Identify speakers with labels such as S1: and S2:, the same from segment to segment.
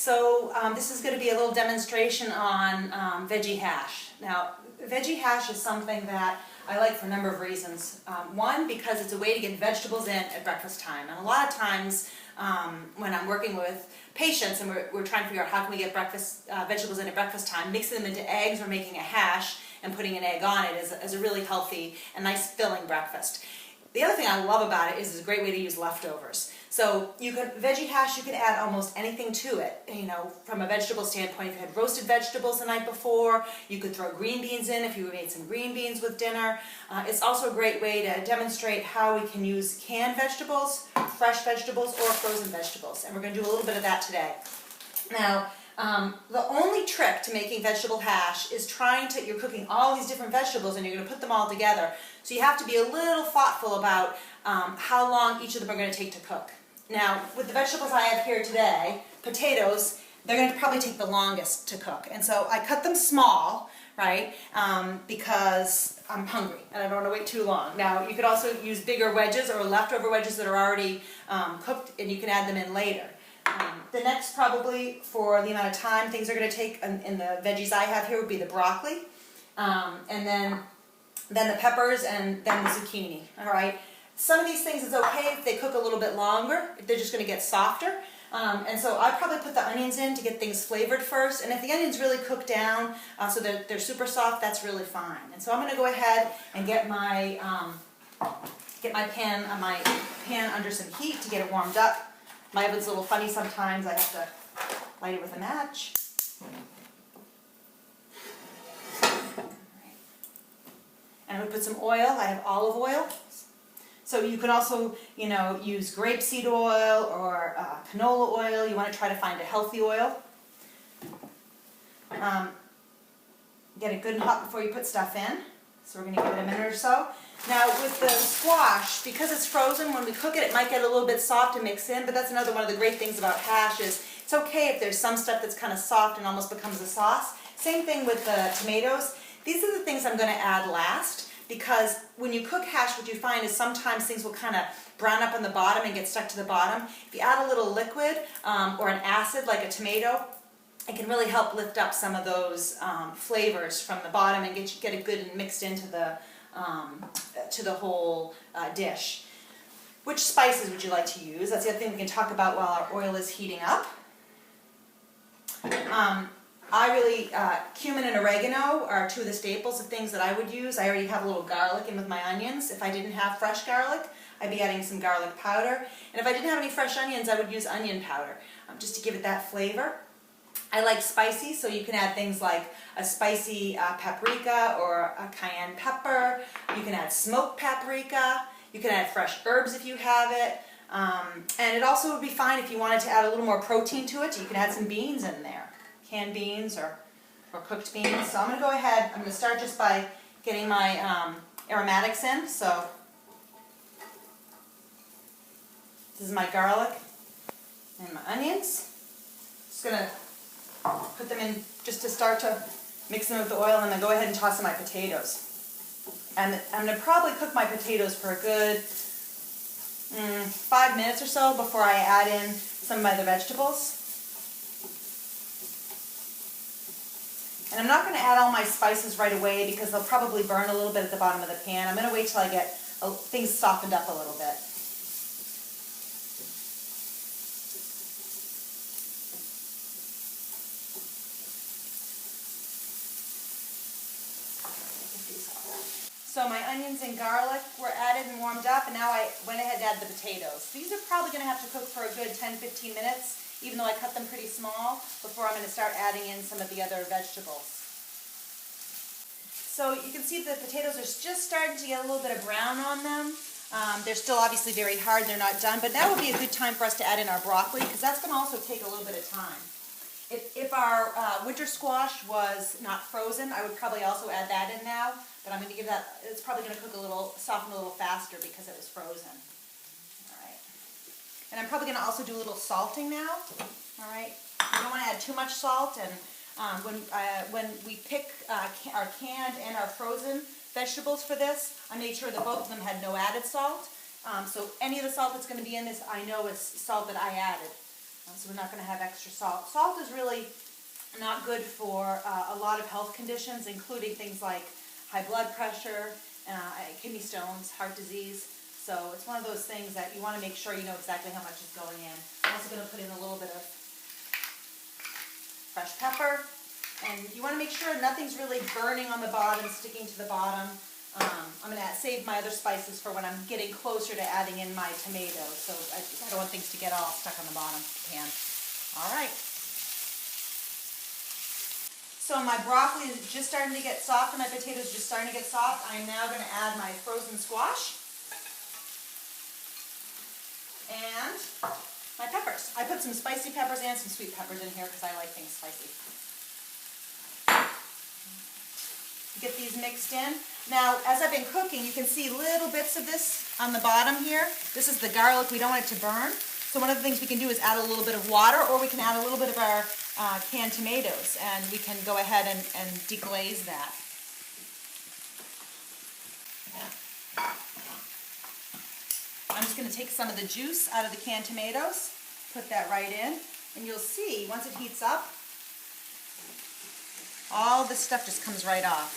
S1: So this is going to be a little demonstration on veggie hash. Now, veggie hash is something that I like for a number of reasons. One, because it's a way to get vegetables in at breakfast time. And a lot of times when I'm working with patients and we're trying to figure out how can we get vegetables in at breakfast time, mixing them into eggs or making a hash and putting an egg on it is a really healthy and nice filling breakfast. The other thing I love about it is it's a great way to use leftovers. So veggie hash, you can add almost anything to it. You know, from a vegetable standpoint, if you had roasted vegetables the night before, you could throw green beans in if you made some green beans with dinner. It's also a great way to demonstrate how we can use canned vegetables, fresh vegetables, or frozen vegetables. And we're going to do a little bit of that today. Now, the only trick to making vegetable hash is you're cooking all these different vegetables and you're going to put them all together. So you have to be a little thoughtful about how long each of them are going to take to cook. Now, with the vegetables I have here today, potatoes, they're going to probably take the longest to cook. And so I cut them small, right, because I'm hungry and I don't want to wait too long. Now, you could also use bigger wedges or leftover wedges that are already cooked, and you can add them in later. The next, probably for the amount of time things are going to take in the veggies I have here, would be the broccoli, and then the peppers, and then the zucchini. All right. Some of these things is okay if they cook a little bit longer, if they're just going to get softer. And so I probably put the onions in to get things flavored first. And if the onions really cook down so they're super soft, that's really fine. And so I'm going to go ahead and get my pan under some heat to get it warmed up. My oven's a little funny sometimes. I have to light it with a match. And I'm going to put some oil. I have olive oil. So you can also, use grapeseed oil or canola oil. You want to try to find a healthy oil. Get it good and hot before you put stuff in. So we're going to give it a minute or so. Now with the squash, because it's frozen, when we cook it, it might get a little bit soft to mix in, but that's another one of the great things about hash is it's okay if there's some stuff that's kind of soft and almost becomes a sauce. Same thing with the tomatoes. These are the things I'm going to add last. Because when you cook hash, what you find is sometimes things will kind of brown up on the bottom and get stuck to the bottom. If you add a little liquid or an acid like a tomato, it can really help lift up some of those flavors from the bottom and get it good and mixed into the whole dish. Which spices would you like to use? That's the other thing we can talk about while our oil is heating up. Cumin and oregano are two of the staples of things that I would use. I already have a little garlic in with my onions. If I didn't have fresh garlic, I'd be adding some garlic powder. And if I didn't have any fresh onions, I would use onion powder just to give it that flavor. I like spicy, so you can add things like a spicy paprika or a cayenne pepper. You can add smoked paprika. You can add fresh herbs if you have it. And it also would be fine if you wanted to add a little more protein to it. You can add some beans in there. Canned beans or cooked beans. So I'm going to go ahead, I'm going to start just by getting my aromatics in. So this is my garlic and my onions. Just going to put them in just to start to mix them with the oil, and then go ahead and toss in my potatoes. And I'm going to probably cook my potatoes for a good 5 minutes or so before I add in some of my other vegetables. And I'm not going to add all my spices right away because they'll probably burn a little bit at the bottom of the pan. I'm going to wait till I get things softened up a little bit. So my onions and garlic were added and warmed up, and now I went ahead and added the potatoes. These are probably going to have to cook for a good 10-15 minutes. Even though I cut them pretty small, before I'm going to start adding in some of the other vegetables. So you can see the potatoes are just starting to get a little bit of brown on them. They're still obviously very hard, they're not done, but now would be a good time for us to add in our broccoli, because that's going to also take a little bit of time. If our winter squash was not frozen, I would probably also add that in now, but I'm going to give that, it's probably going to soften a little faster because it was frozen. And I'm probably going to also do a little salting now. All right. You don't want to add too much salt. And when we pick our canned and our frozen vegetables for this, I made sure that both of them had no added salt. So any of the salt that's going to be in this, I know is salt that I added. So we're not going to have extra salt. Salt is really not good for a lot of health conditions, including things like high blood pressure, kidney stones, heart disease. So it's one of those things that you want to make sure you know exactly how much is going in. I'm also going to put in a little bit of fresh pepper. And you want to make sure nothing's really burning on the bottom, sticking to the bottom. I'm going to save my other spices for when I'm getting closer to adding in my tomatoes. So I don't want things to get all stuck on the bottom of the pan. All right. So my broccoli is just starting to get soft and my potatoes are just starting to get soft. I'm now going to add my frozen squash and my peppers. I put some spicy peppers and some sweet peppers in here because I like things spicy. Get these mixed in. Now, as I've been cooking, you can see little bits of this on the bottom here. This is the garlic. We don't want it to burn. So one of the things we can do is add a little bit of water, or we can add a little bit of our canned tomatoes, and we can go ahead and deglaze that. I'm just going to take some of the juice out of the canned tomatoes, put that right in, and you'll see once it heats up, all this stuff just comes right off.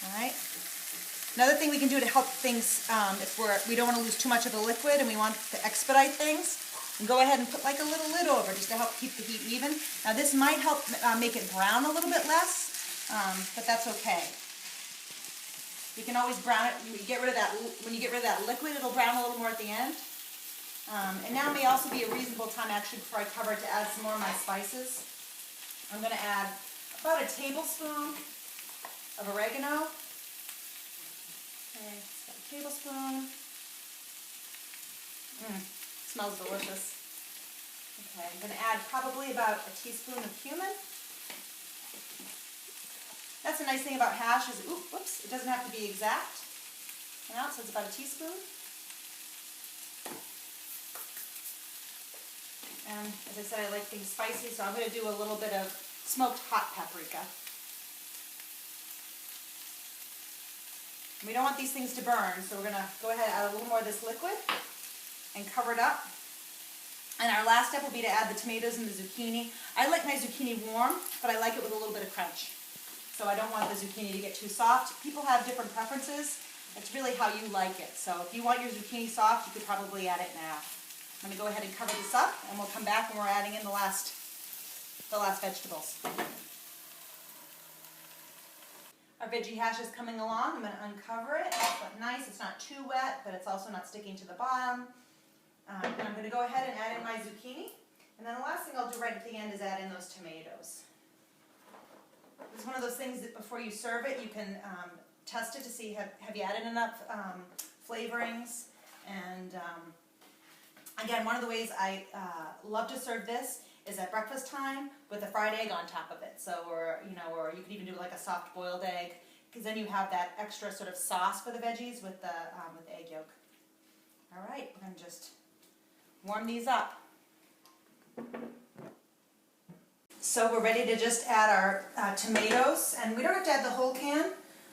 S1: All right. Another thing we can do to help things, if we don't want to lose too much of the liquid and we want to expedite things, and go ahead and put like a little lid over just to help keep the heat even. Now this might help make it brown a little bit less, but that's okay. You can always brown it. When you get rid of that liquid, it'll brown a little more at the end. And now may also be a reasonable time actually before I cover it to add some more of my spices. I'm going to add about a tablespoon of oregano. Okay, just got a tablespoon. Smells delicious. Okay, I'm going to add probably about a teaspoon of cumin. That's the nice thing about hash is, whoops, it doesn't have to be exact. Now, so it's about a teaspoon. And as I said, I like things spicy, so I'm going to do a little bit of smoked hot paprika. We don't want these things to burn, so we're going to go ahead and add a little more of this liquid and cover it up. And our last step will be to add the tomatoes and the zucchini. I like my zucchini warm, but I like it with a little bit of crunch. So I don't want the zucchini to get too soft. People have different preferences. It's really how you like it. So if you want your zucchini soft, you could probably add it now. I'm going to go ahead and cover this up, and we'll come back when we're adding in the last vegetables. Our veggie hash is coming along. I'm going to uncover it. It's nice. It's not too wet, but it's also not sticking to the bottom. And I'm going to go ahead and add in my zucchini. And then the last thing I'll do right at the end is add in those tomatoes. It's one of those things that before you serve it, you can test it to see have you added enough flavorings. And again, one of the ways I love to serve this is at breakfast time with a fried egg on top of it. So, or you could even do like a soft boiled egg, because then you have that extra sort of sauce for the veggies with the egg yolk. All right, we're going to just warm these up. So we're ready to just add our tomatoes, and we don't have to add the whole can,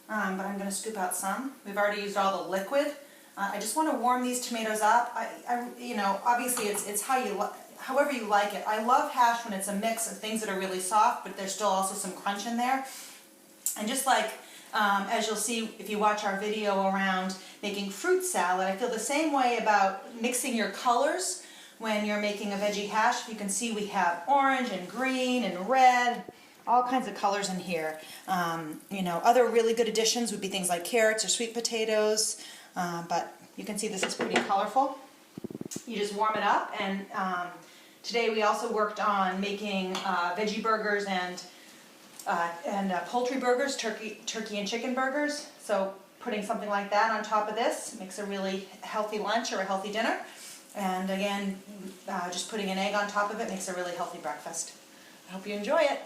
S1: but I'm going to scoop out some. We've already used all the liquid. I just want to warm these tomatoes up. Obviously it's however you like it. I love hash when it's a mix of things that are really soft, but there's still also some crunch in there. And just like as you'll see if you watch our video around making fruit salad, I feel the same way about mixing your colors when you're making a veggie hash. If you can see, we have orange and green and red, all kinds of colors in here. Other really good additions would be things like carrots or sweet potatoes, but you can see this is pretty colorful. You just warm it up, and today we also worked on making veggie burgers and poultry burgers, turkey and chicken burgers. So putting something like that on top of this makes a really healthy lunch or a healthy dinner. And again, just putting an egg on top of it makes a really healthy breakfast. I hope you enjoy it.